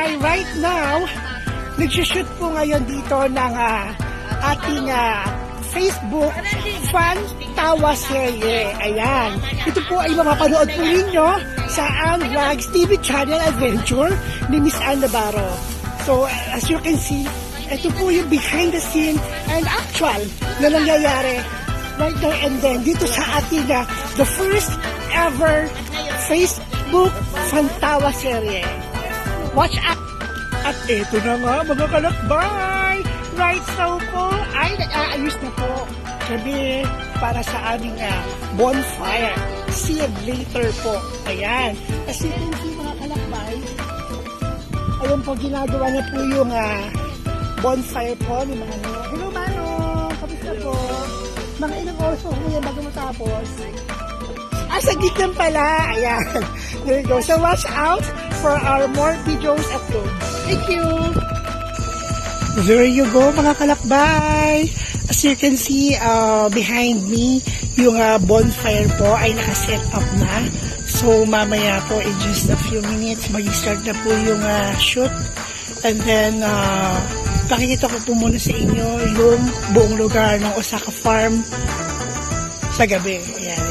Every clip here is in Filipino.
kalakbay, right now, nagsushoot po ngayon dito ng ating Facebook fan tawa serye. Ayan. Ito po ay mapapanood po ninyo sa Ann Vlogs TV Channel Adventure ni Miss Ann Navarro. So, as you can see, ito po yung behind the scene and actual na nangyayari right there and then dito sa ating the first ever Facebook fan tawa serye. Watch out! At ito na nga mga kalakbay! Right now po ay nag-aayos na po kami para sa aming bonfire. See you later po. Ayan. Kasi kung si mga kalakbay, ayun po ginagawa na po yung bonfire po ni Manong. Hello Manong! Kamusta po? Mga ilang oras po yan bago matapos. Sa gitna pala. Ayan. There you go. So watch out for our more videos upload. Thank you! There you go mga kalakbay. As you can see behind me, yung bonfire po ay nakaset up na. So mamaya po in just a few minutes mag-start na po yung shoot. And then pakikita ko po muna sa inyo yung buong lugar ng Osaka Farm sa gabi. Ayan.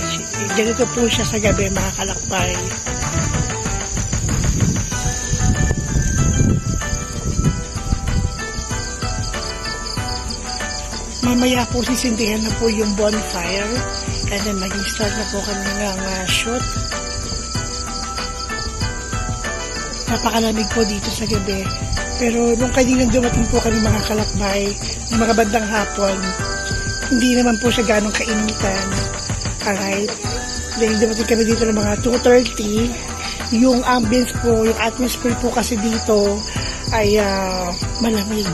Ganito po siya sa gabi mga kalakbay. Mamaya po sisindihan na po yung bonfire and then mag-start na po kami ng shoot. Napakalamig po dito sa gabi. Pero nung kaninang dumating po kami mga kalakbay ng mga bandang hapon, hindi naman po siya ganong kainitan. Alright? Then dumating kami dito ng mga 2:30. Yung ambience po, yung atmosphere po kasi dito ay malamig.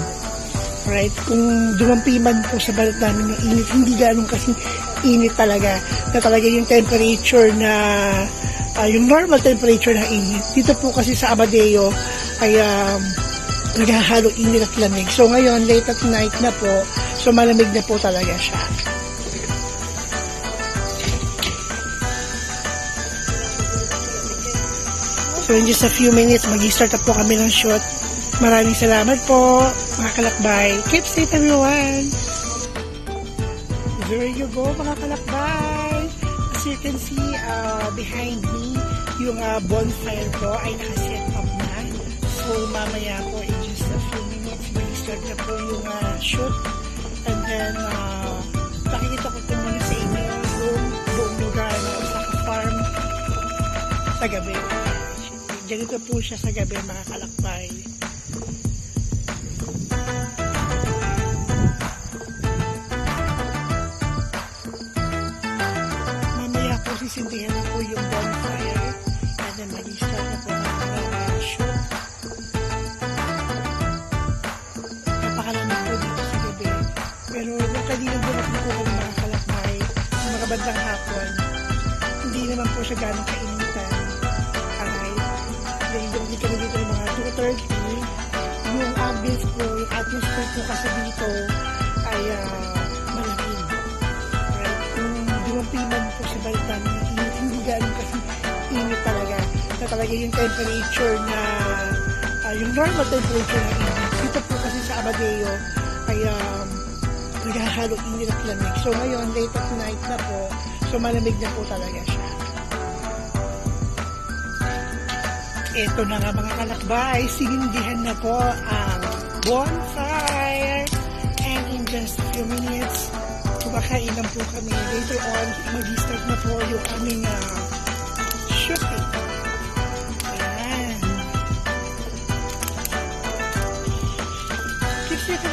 Right? Kung dumampi man po sa balat namin yung init, hindi ganun kasi init talaga. Na talaga yung temperature na, yung normal temperature na init. Dito po kasi sa Amadeo ay naghahalo init at lamig. So ngayon, late at night na po, so malamig na po talaga siya. So in just a few minutes, mag-start na po kami ng shoot. Maraming salamat po, mga kalakbay. Keep safe everyone. There you go, mga kalakbay. As you can see behind me, yung bonfire po ay nakaset up na. So mamaya po in just a few minutes, mag-start na po yung shoot. And then, pakikita ko po muna sa inyo yung buong lugar ng Osaka Farm sa gabi. Ganito po siya sa gabi, mga kalakbay. Sisindihan na po yung bonfire and then mag-start na po ng shoot. Napakalamig po dito sa gabi. Pero nung kaninang dumating po kami mga kalakbay, ng mga bandang hapon, hindi naman po siya ganong kainitan. Alright? Dahil dumating kami dito ng mga 2:30, yung ambience po, yung atmosphere po kasi dito ay malamig. Alright? Kung dumampi man po sa balat namin, hindi ganun kasi init talaga. Na talaga yung temperature na yung normal temperature na init. Dito po kasi sa Amadeo ay naghahalo init at lamig. So ngayon, late at night na po, so malamig na po talaga siya. Ito na nga mga kalakbay, sinindihan na po ang bonfire. And in just a few minutes, kumakain lang po kami. Later on, mag-start na po yung aming shooting. Ayan. Keep safe